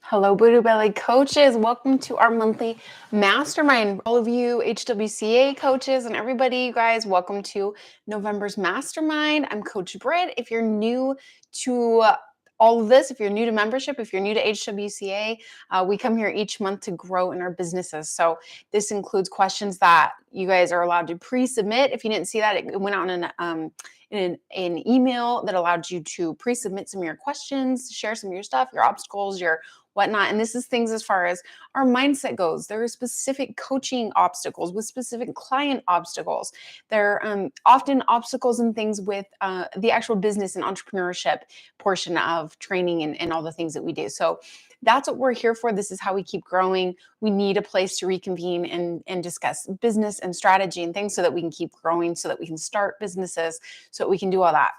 Hello, Buddha Belly coaches. Welcome to our monthly mastermind. All of you HWCA coaches and everybody, you guys, welcome to November's mastermind. I'm Coach Britt. If you're new to all of this, if you're new to membership, if you're new to HWCA, we come here each month to grow in our businesses. So this includes questions that you guys are allowed to pre-submit. If you didn't see that, it went out in an email that allowed you to pre-submit some of your questions, share some of your stuff, your obstacles, your whatnot. And this is things as far as our mindset goes. There are specific coaching obstacles with specific client obstacles. There are often obstacles and things with the actual business and entrepreneurship portion of training and all the things that we do. So that's what we're here for. This is how we keep growing. We need a place to reconvene and discuss business and strategy and things so that we can keep growing, so that we can start businesses, so that we can do all that.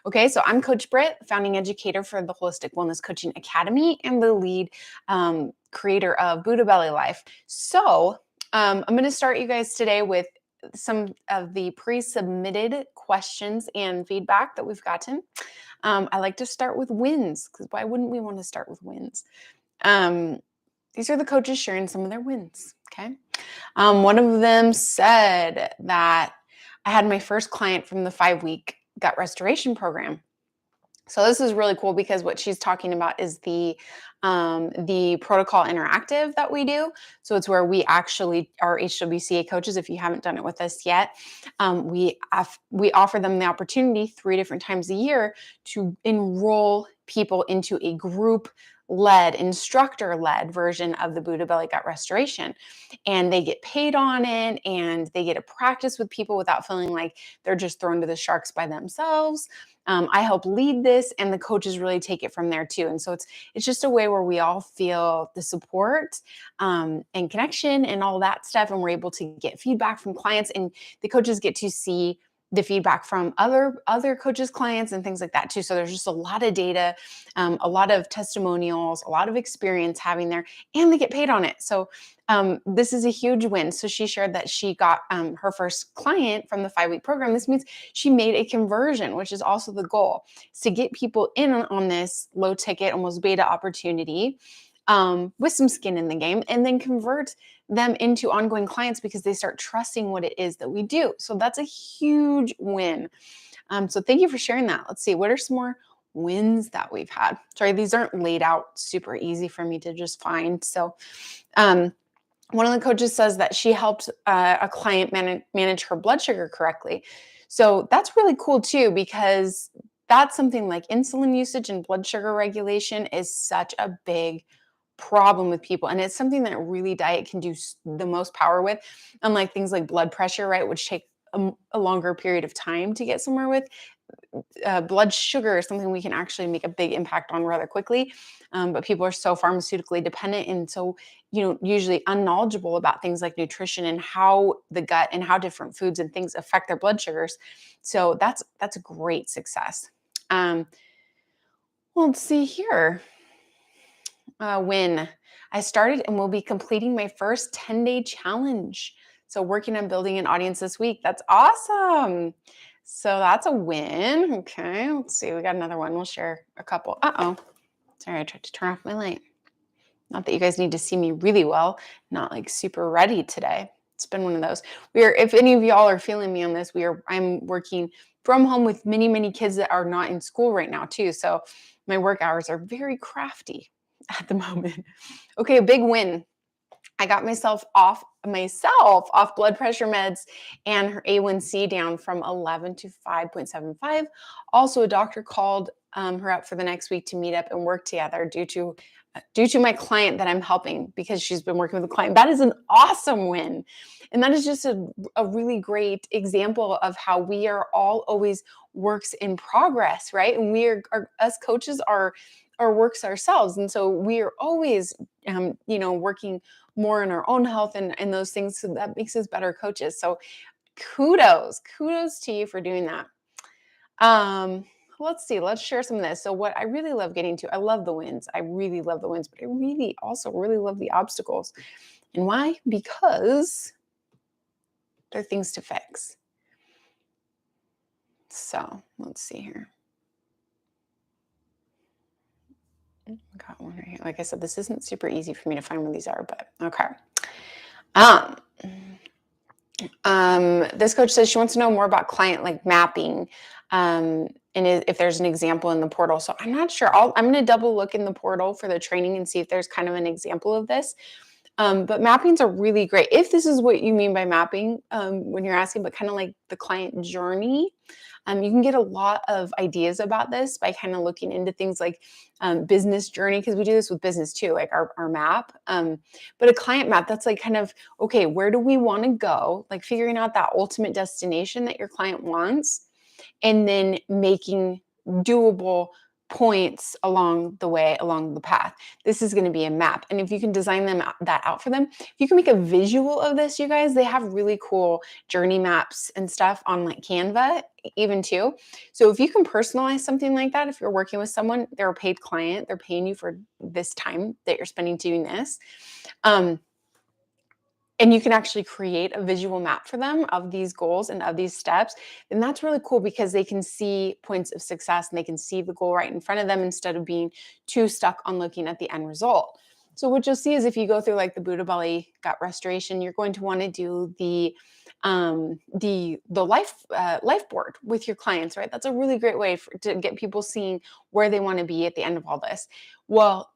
Okay, so I'm Coach Britt, founding educator for the Holistic Wellness Coaching Academy and the lead creator of Buddha Belly Life. So I'm going to start you guys today with some of the pre-submitted questions and feedback that we've gotten. I like to start with wins, because why wouldn't we want to start with wins? These are the coaches sharing some of their wins, okay? One of them said that I had my first client from the 5-week gut restoration program. So this is really cool because what she's talking about is the protocol interactive that we do. So it's where we actually are HWCA coaches. If you haven't done it with us yet, we offer them the opportunity 3 different times a year to enroll people into a group-led, instructor-led version of the Buddha Belly Gut Restoration. And they get paid on it, and they get to practice with people without feeling like they're just thrown to the sharks by themselves. I help lead this, and the coaches really take it from there too. And so it's just a way where we all feel the support and connection and all that stuff, and we're able to get feedback from clients, and the coaches get to see the feedback from other coaches' clients and things like that too. So there's just a lot of data, a lot of testimonials, a lot of experience having there, and they get paid on it. So this is a huge win. So she shared that she got her first client from the 5-week program. This means she made a conversion, which is also the goal, is to get people in on this low ticket, almost beta opportunity with some skin in the game, and then convert them into ongoing clients because they start trusting what it is that we do. So that's a huge win. So thank you for sharing that. Let's see, what are some more wins that we've had? Sorry, these aren't laid out super easy for me to just find. So one of the coaches says that she helped a client manage her blood sugar correctly. So that's really cool too, because that's something like insulin usage and blood sugar regulation is such a big problem with people. And it's something that really diet can do the most power with, unlike things like blood pressure, right, which take a longer period of time to get somewhere with. Blood sugar is something we can actually make a big impact on rather quickly. But people are so pharmaceutically dependent and so, usually unknowledgeable about things like nutrition and how the gut and how different foods and things affect their blood sugars. So that's a great success. Well, let's see here. When I started and will be completing my first 10-day challenge. So working on building an audience this week. That's awesome. So that's a win. Okay, let's see. We got another one. We'll share a couple. Uh-oh. Sorry, I tried to turn off my light. Not that you guys need to see me really well. Not like super ready today. It's been one of those. If any of y'all are feeling me on this, I'm working from home with many, many kids that are not in school right now too. So my work hours are very crafty at the moment. Okay, a big win. I got myself off blood pressure meds and her A1C down from 11 to 5.75. Also, a doctor called her up for the next week to meet up and work together due to my client that I'm helping, because she's been working with a client. That is an awesome win. And that is just a really great example of how we are all always works in progress, right? And us coaches are works ourselves. And so we are always, working more on our own health and those things. So that makes us better coaches. So kudos to you for doing that. Let's see, let's share some of this. So what I really love getting to, I love the wins. I really love the wins, but I really also really love the obstacles. And why? Because they're things to fix. So let's see here. Got one right here. Like I said, this isn't super easy for me to find where these are, but okay. Um, this coach says she wants to know more about client like mapping, and if there's an example in the portal. So I'm not sure. I'm going to double look in the portal for the training and see if there's kind of an example of this. But mappings are really great. If this is what you mean by mapping, when you're asking, but kind of like the client journey, you can get a lot of ideas about this by kind of looking into things like business journey, because we do this with business too, like our map. But a client map, that's like kind of, okay, where do we want to go? Like figuring out that ultimate destination that your client wants, and then making doable points along the way, along the path. This is going to be a map. And if you can design that out for them, if you can make a visual of this, you guys, they have really cool journey maps and stuff on like Canva even too. So if you can personalize something like that, if you're working with someone, they're a paid client, they're paying you for this time that you're spending doing this. And you can actually create a visual map for them of these goals and of these steps, then that's really cool because they can see points of success and they can see the goal right in front of them instead of being too stuck on looking at the end result. So what you'll see is if you go through like the Buddha belly gut restoration, you're going to want to do the life board with your clients, right? That's a really great way to get people seeing where they want to be at the end of all this. Well,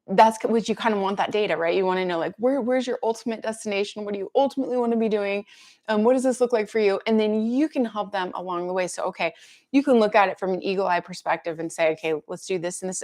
that's what you kind of want, that data, right? You want to know like where's your ultimate destination? What do you ultimately want to be doing? What does this look like for you? And then you can help them along the way. So, okay, you can look at it from an eagle eye perspective and say, okay, let's do this and this.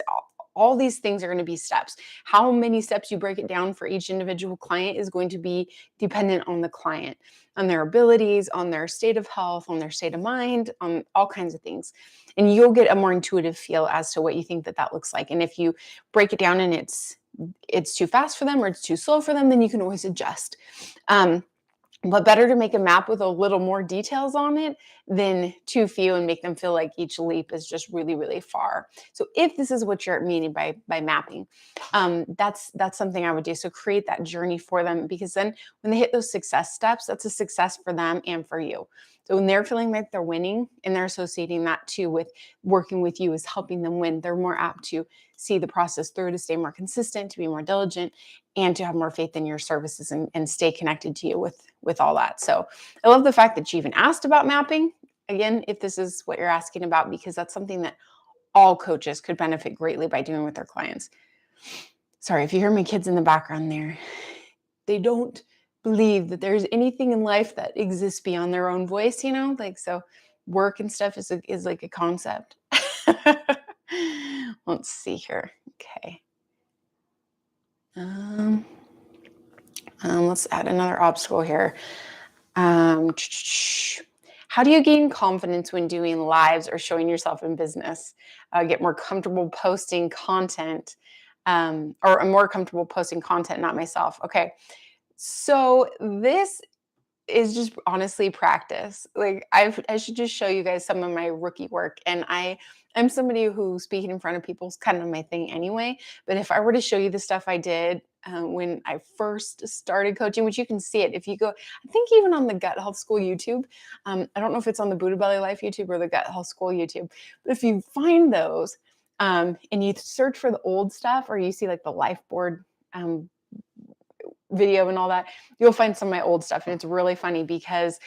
All these things are going to be steps. How many steps you break it down for each individual client is going to be dependent on the client, on their abilities, on their state of health, on their state of mind, on all kinds of things. And you'll get a more intuitive feel as to what you think that looks like. And if you break it down and it's too fast for them or it's too slow for them, then you can always adjust. But better to make a map with a little more details on it than too few and make them feel like each leap is just really, really far. So if this is what you're meaning by mapping, that's something I would do. So create that journey for them, because then when they hit those success steps, that's a success for them and for you. So when they're feeling like they're winning and they're associating that too with working with you is helping them win, they're more apt to see the process through, to stay more consistent, to be more diligent, and to have more faith in your services and stay connected to you with all that. So I love the fact that you even asked about mapping. Again, if this is what you're asking about, because that's something that all coaches could benefit greatly by doing with their clients. Sorry, if you hear my kids in the background there, they don't believe that there's anything in life that exists beyond their own voice, like, so work and stuff is like a concept. Let's see here. Okay. Let's add another obstacle here. How do you gain confidence when doing lives or showing yourself in business? Get more comfortable posting content, or more comfortable posting content, not myself. Okay. So this is just honestly practice. Like I should just show you guys some of my rookie work. And I'm somebody who speaking in front of people is kind of my thing anyway. But if I were to show you the stuff I did when I first started coaching, which you can see it if you go, I think even on the Gut Health School YouTube. I don't know if it's on the Buddha Belly Life YouTube or the Gut Health School YouTube, but if you find those and you search for the old stuff, or you see like the life board video and all that, you'll find some of my old stuff. And it's really funny because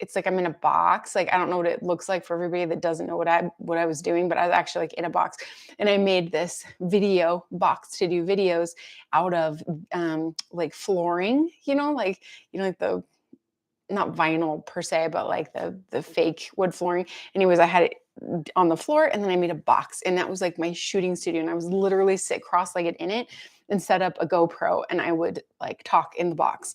it's like I'm in a box. Like, I don't know what it looks like for everybody that doesn't know what I was doing, but I was actually like in a box, and I made this video box to do videos out of like flooring, like the, not vinyl per se, but like the fake wood flooring. Anyways, I had it on the floor, and then I made a box, and that was like my shooting studio. And I was literally sit cross-legged in it and set up a GoPro, and I would like talk in the box.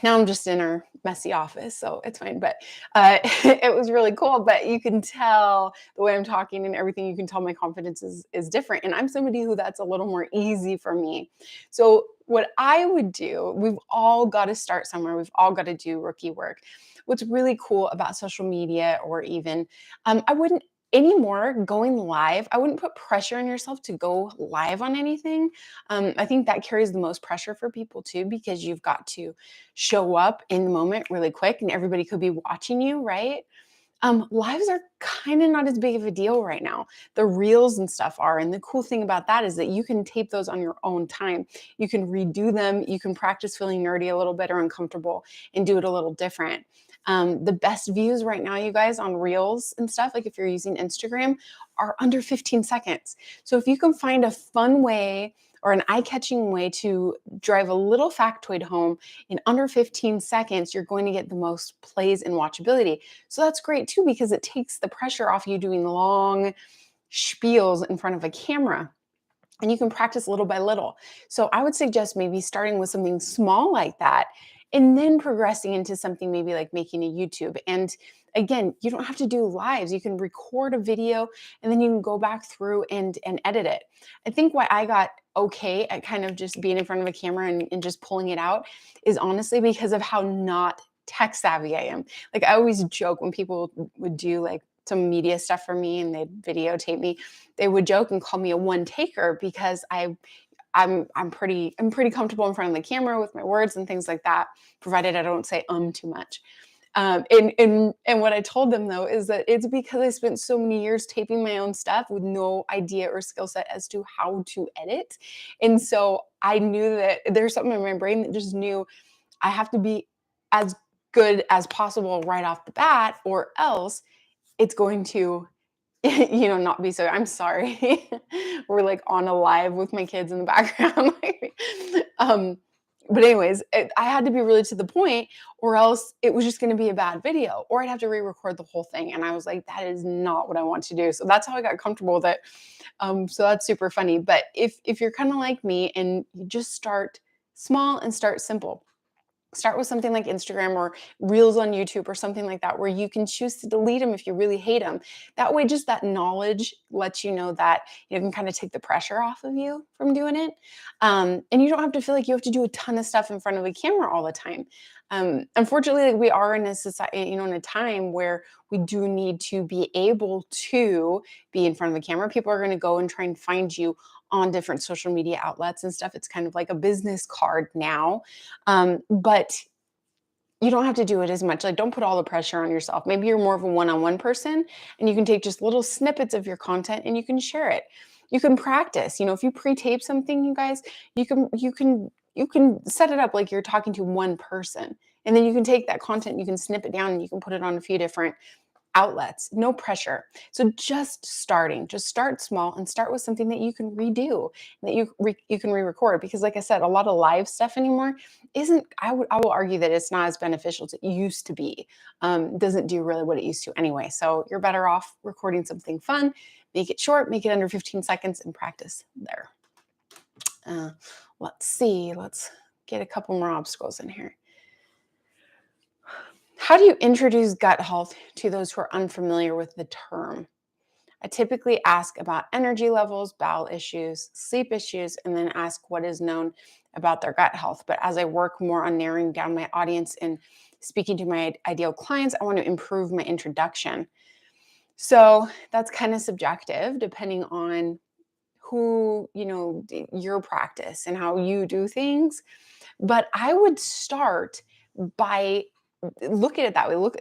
Now I'm just in our messy office, so it's fine. But it was really cool. But you can tell the way I'm talking and everything, you can tell my confidence is different. And I'm somebody who that's a little more easy for me. So what I would do, we've all got to start somewhere. We've all got to do rookie work. What's really cool about social media, or even, I wouldn't anymore going live, I wouldn't put pressure on yourself to go live on anything. I think that carries the most pressure for people too, because you've got to show up in the moment really quick, and everybody could be watching you, right? Lives are kind of not as big of a deal right now. The reels and stuff are. And the cool thing about that is that you can tape those on your own time. You can redo them. You can practice feeling nerdy a little bit or uncomfortable and do it a little different. The best views right now, you guys, on reels and stuff, like if you're using Instagram, are under 15 seconds. So if you can find a fun way or an eye-catching way to drive a little factoid home in under 15 seconds, you're going to get the most plays and watchability. So that's great too, because it takes the pressure off you doing long spiels in front of a camera. And you can practice little by little. So I would suggest maybe starting with something small like that and then progressing into something maybe like making a YouTube. And again, you don't have to do lives. You can record a video and then you can go back through and edit it. I think why I got okay at kind of just being in front of a camera and just pulling it out is honestly because of how not tech savvy I am. Like I always joke when people would do like some media stuff for me and they'd videotape me, they would joke and call me a one taker because I'm pretty comfortable in front of the camera with my words and things like that, provided I don't say too much. And what I told them though is that it's because I spent so many years taping my own stuff with no idea or skill set as to how to edit. And so I knew that there's something in my brain that just knew I have to be as good as possible right off the bat, or else it's going to not be so. I'm sorry. We're like on a live with my kids in the background. um, but anyways, I had to be really to the point, or else it was just going to be a bad video, or I'd have to re-record the whole thing. And I was like, that is not what I want to do. So that's how I got comfortable with it. So that's super funny. But if you're kind of like me and you just start small and start simple. Start with something like Instagram or Reels on YouTube or something like that, where you can choose to delete them if you really hate them. That way, just that knowledge lets you know that you can kind of take the pressure off of you from doing it. And you don't have to feel like you have to do a ton of stuff in front of a camera all the time. Unfortunately, like we are in a society, in a time where we do need to be able to be in front of a camera. People are going to go and try and find you on different social media outlets and stuff. It's kind of like a business card now. But you don't have to do it as much. Like, don't put all the pressure on yourself. Maybe you're more of a one-on-one person and you can take just little snippets of your content and you can share it. You can practice. If you pre-tape something, you guys, you can set it up like you're talking to one person. And then you can take that content, you can snip it down and you can put it on a few different outlets, no pressure. So just start small and start with something that you can redo, that you can re-record, because like I said, a lot of live stuff anymore isn't, I will argue that it's not as beneficial as it used to be. Doesn't do really what it used to anyway. So you're better off recording something fun, make it short, make it under 15 seconds and practice there. Let's see, let's get a couple more obstacles in here. How do you introduce gut health to those who are unfamiliar with the term? I typically ask about energy levels, bowel issues, sleep issues, and then ask what is known about their gut health. But as I work more on narrowing down my audience and speaking to my ideal clients, I want to improve my introduction. So that's kind of subjective depending on who, your practice and how you do things. But I would start by look at it that way.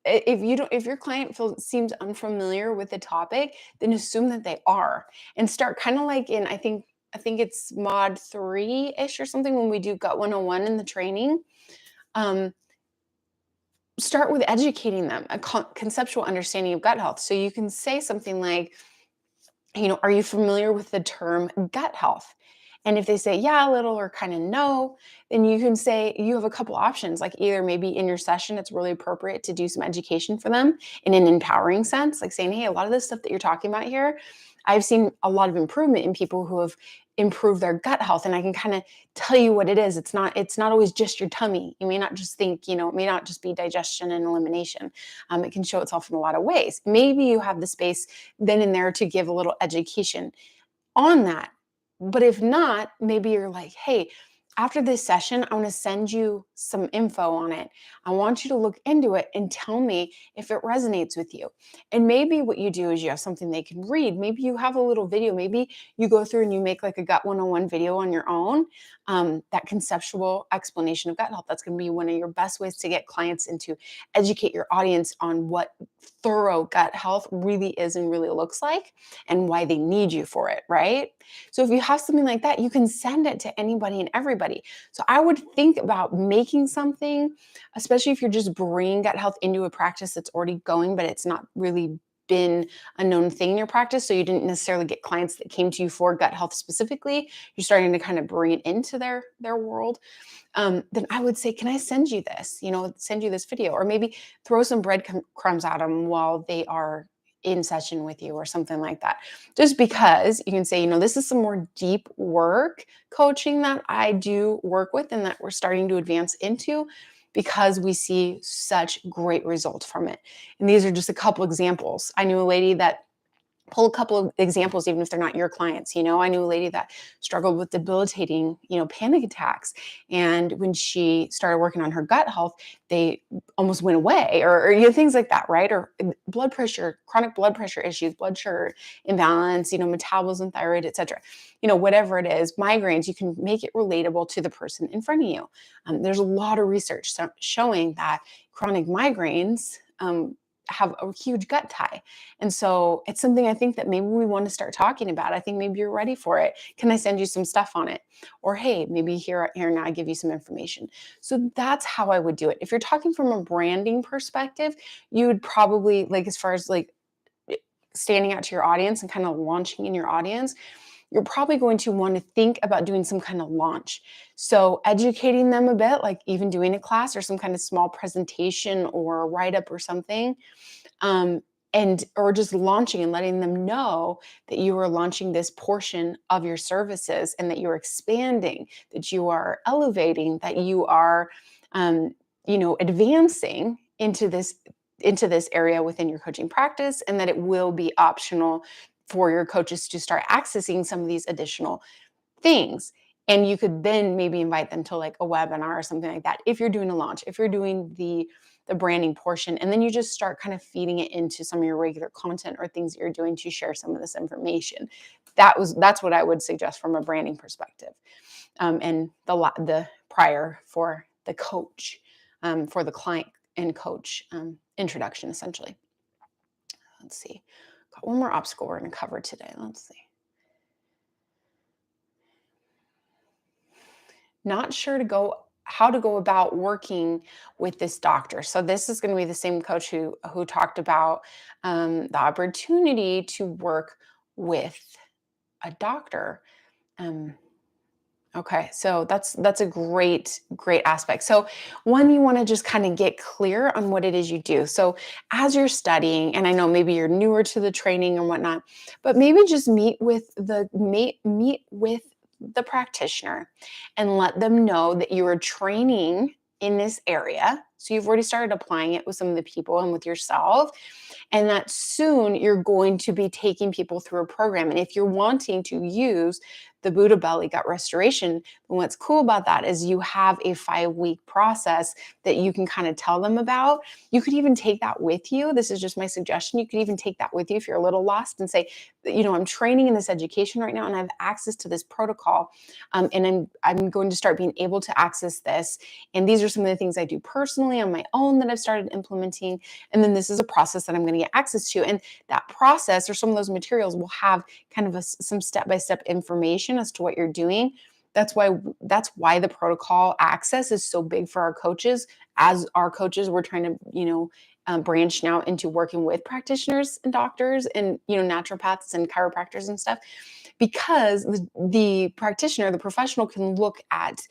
If your client seems unfamiliar with the topic, then assume that they are, and start kind of like in, I think it's mod 3-ish or something, when we do gut 101 in the training. Start with educating them a conceptual understanding of gut health. So you can say something like, are you familiar with the term gut health? And if they say, yeah, a little, or kind of no, then you can say you have a couple options. Like either maybe in your session, it's really appropriate to do some education for them in an empowering sense, like saying, hey, a lot of this stuff that you're talking about here, I've seen a lot of improvement in people who have improved their gut health. And I can kind of tell you what it is. It's not always just your tummy. You may not just think, it may not just be digestion and elimination. It can show itself in a lot of ways. Maybe you have the space then and there to give a little education on that. But if not, maybe you're like, hey, after this session, I want to send you some info on it. I want you to look into it and tell me if it resonates with you. And maybe what you do is you have something they can read. Maybe you have a little video. Maybe you go through and you make like a gut 101 video on your own. That conceptual explanation of gut health. That's going to be one of your best ways to get clients and to educate your audience on what thorough gut health really is and really looks like and why they need you for it, right? So if you have something like that, you can send it to anybody and everybody. So I would think about making something, especially if you're just bringing gut health into a practice that's already going, but it's not really been a known thing in your practice. So you didn't necessarily get clients that came to you for gut health specifically. You're starting to kind of bring it into their world. Then I would say, can I send you this? Send you this video, or maybe throw some breadcrumbs at them while they are in session with you or something like that. Just because you can say, this is some more deep work coaching that I do work with and that we're starting to advance into because we see such great results from it. And these are just a couple examples. I knew a lady that pull a couple of examples, even if they're not your clients. I knew a lady that struggled with debilitating, panic attacks. And when she started working on her gut health, they almost went away or things like that, right? Or blood pressure, chronic blood pressure issues, blood sugar imbalance, metabolism, thyroid, etc. Whatever it is, migraines, you can make it relatable to the person in front of you. There's a lot of research showing that chronic migraines have a huge gut tie. And so it's something I think that maybe we want to start talking about. I think maybe you're ready for it. Can I send you some stuff on it? Or hey, maybe here now I give you some information. So that's how I would do it. If you're talking from a branding perspective, you would probably as far as standing out to your audience and kind of launching in your audience, you're probably going to want to think about doing some kind of launch. So educating them a bit, like even doing a class or some kind of small presentation or write-up or something, or just launching and letting them know that you are launching this portion of your services and that you're expanding, that you are elevating, that you are, advancing into this area within your coaching practice, and that it will be optional for your coaches to start accessing some of these additional things. And you could then maybe invite them to like a webinar or something like that if you're doing a launch, if you're doing the branding portion, and then you just start kind of feeding it into some of your regular content or things that you're doing to share some of this information. That's what I would suggest from a branding perspective. And the prior for the coach, for the client and coach introduction, essentially. Let's see. Got one more obstacle we're going to cover today. Let's see. Not sure how to go about working with this doctor. So this is going to be the same coach who talked about the opportunity to work with a doctor. Okay, so that's a great aspect. So one, you want to just kind of get clear on what it is you do. So as you're studying, and I know maybe you're newer to the training and whatnot, but maybe just meet with the practitioner and let them know that you are training in this area. So you've already started applying it with some of the people and with yourself, and that soon you're going to be taking people through a program. And if you're wanting to use the Buddha Belly Gut Restoration, then what's cool about that is you have a 5-week process that you can kind of tell them about. You could even take that with you. This is just my suggestion. You could even take that with you if you're a little lost and say, I'm training in this education right now and I have access to this protocol. And I'm going to start being able to access this. And these are some of the things I do personally on my own that I've started implementing. And then this is a process that I'm going to get access to. And that process or some of those materials will have kind of some step-by-step information as to what you're doing. That's why the protocol access is so big for our coaches. As our coaches, we're trying to, branch now into working with practitioners and doctors and, naturopaths and chiropractors and stuff, because the practitioner, the professional can look at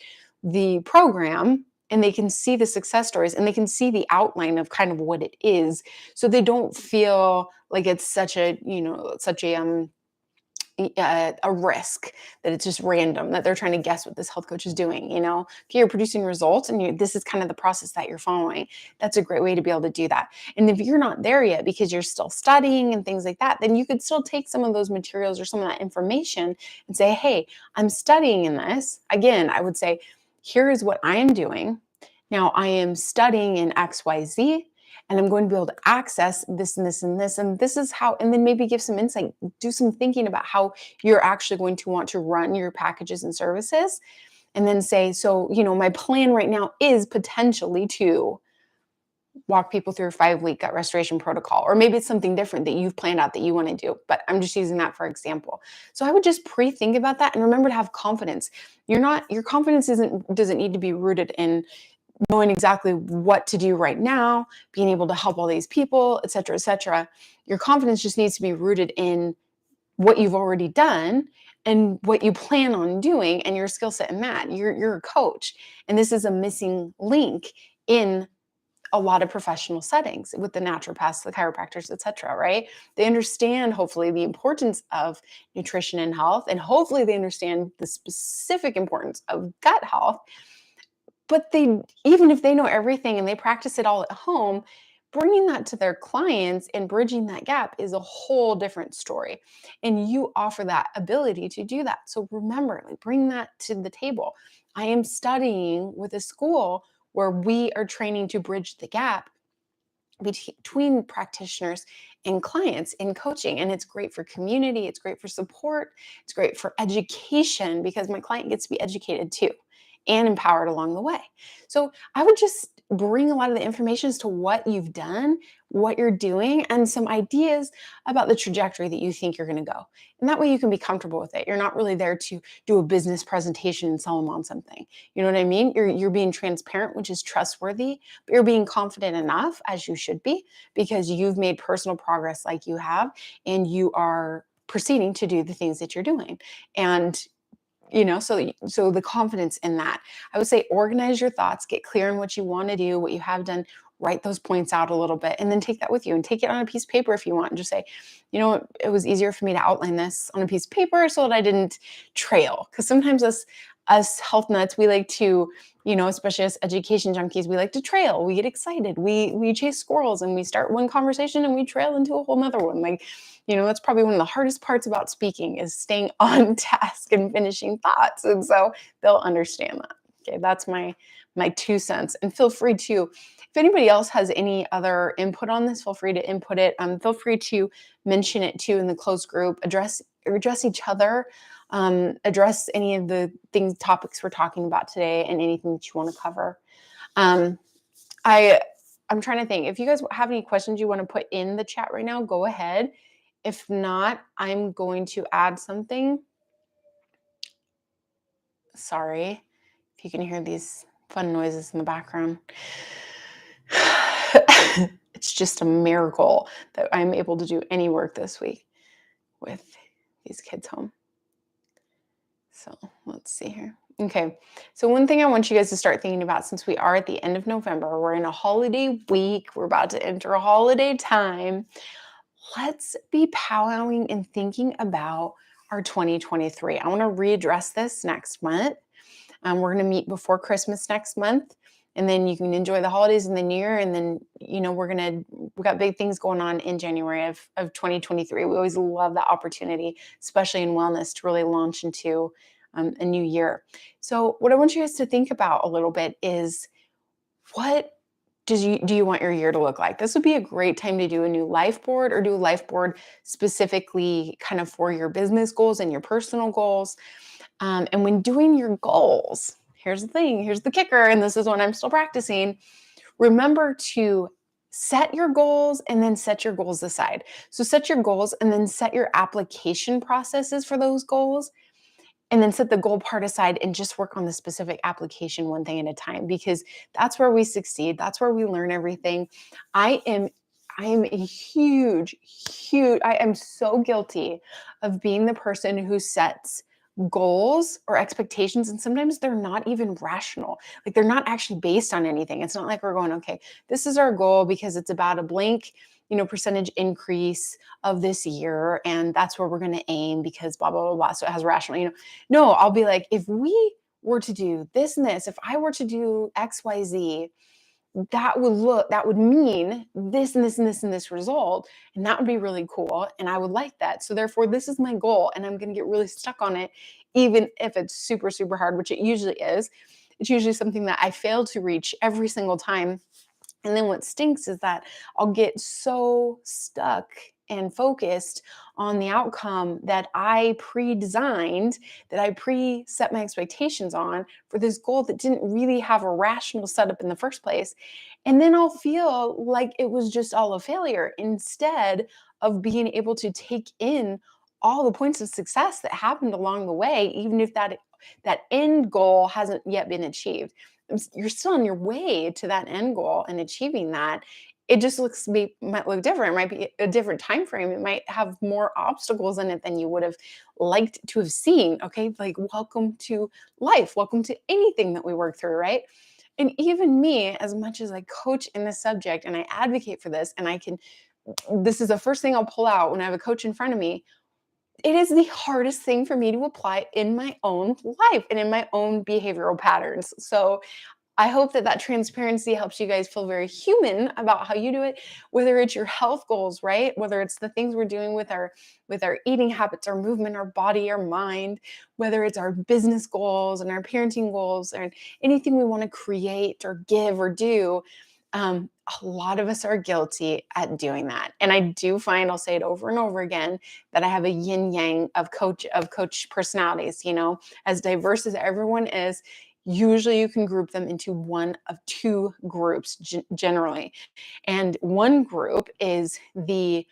the program and they can see the success stories and they can see the outline of kind of what it is. So they don't feel like it's such a a risk, that it's just random, that they're trying to guess what this health coach is doing. Okay, you're producing results, and this is kind of the process that you're following. That's a great way to be able to do that. And if you're not there yet because you're still studying and things like that, then you could still take some of those materials or some of that information and say, hey, I'm studying in this. Again, I would say, here is what I am doing. Now I am studying in XYZ, and I'm going to be able to access this and this and this. And this is how, and then maybe give some insight, do some thinking about how you're actually going to want to run your packages and services. And then say, so, my plan right now is potentially to walk people through a 5-week gut restoration protocol, or maybe it's something different that you've planned out that you want to do, but I'm just using that for example. So I would just pre-think about that, and remember to have confidence. Your confidence doesn't need to be rooted in knowing exactly what to do right now, being able to help all these people, et cetera, et cetera. Your confidence just needs to be rooted in what you've already done and what you plan on doing, and your skill set in that. You're a coach, and this is a missing link in a lot of professional settings with the naturopaths, the chiropractors, et cetera, right? They understand, hopefully, the importance of nutrition and health, and hopefully they understand the specific importance of gut health. But even if they know everything and they practice it all at home, bringing that to their clients and bridging that gap is a whole different story. And you offer that ability to do that. So remember, bring that to the table. I am studying with a school where we are training to bridge the gap between practitioners and clients in coaching. And it's great for community, it's great for support, it's great for education, because my client gets to be educated too and empowered along the way. So I would just bring a lot of the information as to what you've done, what you're doing, and some ideas about the trajectory that you think you're going to go. And that way you can be comfortable with it. You're not really there to do a business presentation and sell them on something. You know what I mean? You're being transparent, which is trustworthy, but you're being confident enough, as you should be, because you've made personal progress like you have, and you are proceeding to do the things that you're doing. And so the confidence in that. I would say organize your thoughts, get clear on what you want to do, what you have done, write those points out a little bit, and then take that with you and take it on a piece of paper if you want, and just say, it was easier for me to outline this on a piece of paper so that I didn't trail. Because sometimes us health nuts, we like to, especially us education junkies, we like to trail. We get excited. We chase squirrels, and we start one conversation and we trail into a whole nother one. That's probably one of the hardest parts about speaking, is staying on task and finishing thoughts. And so they'll understand that. Okay, that's my 2 cents. And feel free to, if anybody else has any other input on this, feel free to input it. Feel free to mention it too in the closed group. Address each other. Address any of the topics we're talking about today, and anything that you want to cover. I'm trying to think. If you guys have any questions you want to put in the chat right now, go ahead. If not, I'm going to add something. Sorry if you can hear these fun noises in the background. It's just a miracle that I'm able to do any work this week with these kids home. So let's see here. Okay, so one thing I want you guys to start thinking about, since we are at the end of November, we're in a holiday week, we're about to enter a holiday time. Let's be powwowing and thinking about our 2023. I want to readdress this next month. We're going to meet before Christmas next month, and then you can enjoy the holidays in the new year. And then, we've got big things going on in January of 2023. We always love that opportunity, especially in wellness, to really launch into a new year. So what I want you guys to think about a little bit is, what do you want your year to look like? This would be a great time to do a new life board, or do a life board specifically kind of for your business goals and your personal goals. And when doing your goals, here's the kicker, and this is when I'm still practicing. Remember to set your goals and then set your goals aside. So set your goals and then set your application processes for those goals, and then set the goal part aside and just work on the specific application, one thing at a time, because that's where we succeed. That's where we learn everything. I am a huge, I am so guilty of being the person who sets goals or expectations, and sometimes they're not even rational. They're not actually based on anything. It's not like we're going, okay, this is our goal because it's about a blank, percentage increase of this year, and that's where we're going to aim because blah, blah, blah, blah. So it has rational, no, I'll be like, if we were to do this and this, if I were to do XYZ, that would mean this and this and this and this result. And that would be really cool. And I would like that. So therefore, this is my goal. And I'm going to get really stuck on it, even if it's super, super hard, which it usually is. It's usually something that I fail to reach every single time. And then what stinks is that I'll get so stuck and focused on the outcome that I pre-designed, that I pre-set my expectations on for this goal that didn't really have a rational setup in the first place. And then I'll feel like it was just all a failure instead of being able to take in all the points of success that happened along the way, even if that end goal hasn't yet been achieved. You're still on your way to that end goal and achieving that. It just might look different. It might be a different time frame. It might have more obstacles in it than you would have liked to have seen. Okay, like welcome to life. Welcome to anything that we work through, right? And even me, as much as I coach in this subject and I advocate for this, this is the first thing I'll pull out when I have a coach in front of me. It is the hardest thing for me to apply in my own life and in my own behavioral patterns. So I hope that transparency helps you guys feel very human about how you do it, whether it's your health goals, right? Whether it's the things we're doing with our eating habits, our movement, our body, our mind, whether it's our business goals and our parenting goals and anything we want to create or give or do. A lot of us are guilty at doing that. And I do find, I'll say it over and over again, that I have a yin yang of coach personalities, as diverse as everyone is. Usually you can group them into one of two groups generally. And one group is the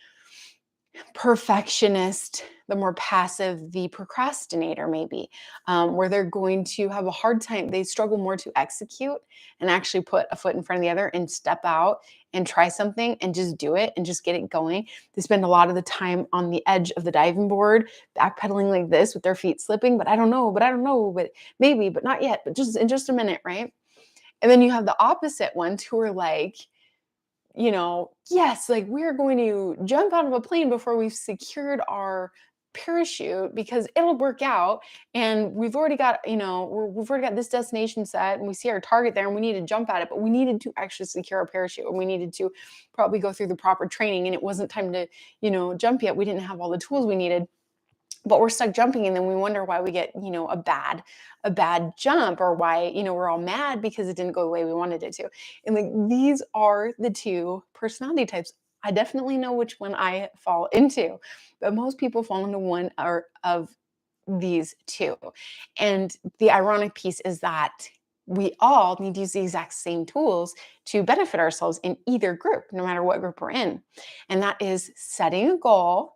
perfectionist, the more passive, the procrastinator, maybe, where they're going to have a hard time. They struggle more to execute and actually put a foot in front of the other and step out and try something and just do it and just get it going. They spend a lot of the time on the edge of the diving board, backpedaling like this with their feet slipping, but I don't know, but maybe, but not yet, but just in just a minute, right? And then you have the opposite ones who are like, yes, like we're going to jump out of a plane before we've secured our parachute because it'll work out. And we've already got, we've already got this destination set and we see our target there and we need to jump at it, but we needed to actually secure our parachute and we needed to probably go through the proper training and it wasn't time to, jump yet. We didn't have all the tools we needed. But we're stuck jumping and then we wonder why we get, a bad jump or why, we're all mad because it didn't go the way we wanted it to. And like these are the two personality types. I definitely know which one I fall into, but most people fall into one or of these two. And the ironic piece is that we all need to use the exact same tools to benefit ourselves in either group, no matter what group we're in. And that is setting a goal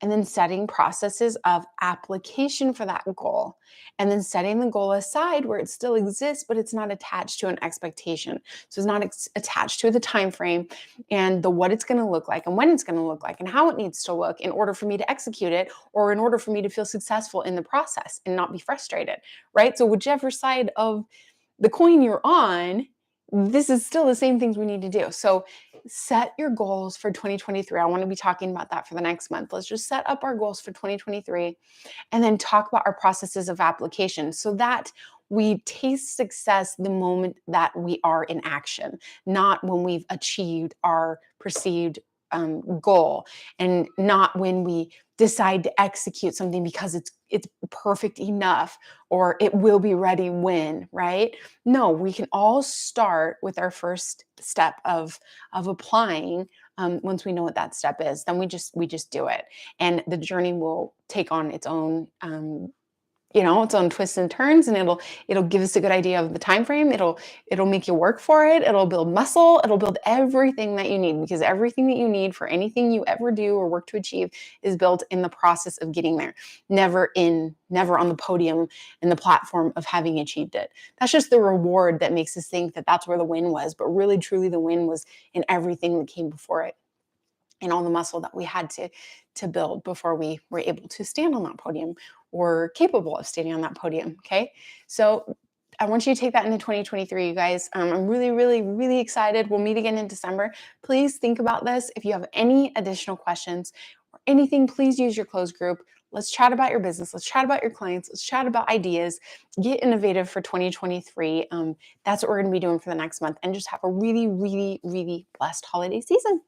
and then setting processes of application for that goal, and then setting the goal aside where it still exists, but it's not attached to an expectation. So it's not attached to the time frame and the what it's going to look like and when it's going to look like and how it needs to look in order for me to execute it or in order for me to feel successful in the process and not be frustrated, right? So whichever side of the coin you're on, this is still the same things we need to do. So set your goals for 2023. I want to be talking about that for the next month. Let's just set up our goals for 2023 and then talk about our processes of application so that we taste success the moment that we are in action, not when we've achieved our perceived goal and not when we decide to execute something because it's perfect enough or it will be ready when, right? No, we can all start with our first step of applying. Once we know what that step is, then we just do it, and the journey will take on its own its own twists and turns, and it'll give us a good idea of the time frame. It'll make you work for it. It'll build muscle. It'll build everything that you need, because everything that you need for anything you ever do or work to achieve is built in the process of getting there. Never on the podium and the platform of having achieved it. That's just the reward that makes us think that that's where the win was, but really truly the win was in everything that came before it, and all the muscle that we had to build before we were able to stand on that podium or capable of standing on that podium. Okay. So I want you to take that into 2023, you guys. I'm really, really, really excited. We'll meet again in December. Please think about this. If you have any additional questions or anything, please use your closed group. Let's chat about your business. Let's chat about your clients. Let's chat about ideas. Get innovative for 2023. That's what we're going to be doing for the next month. And just have a really, really, really blessed holiday season.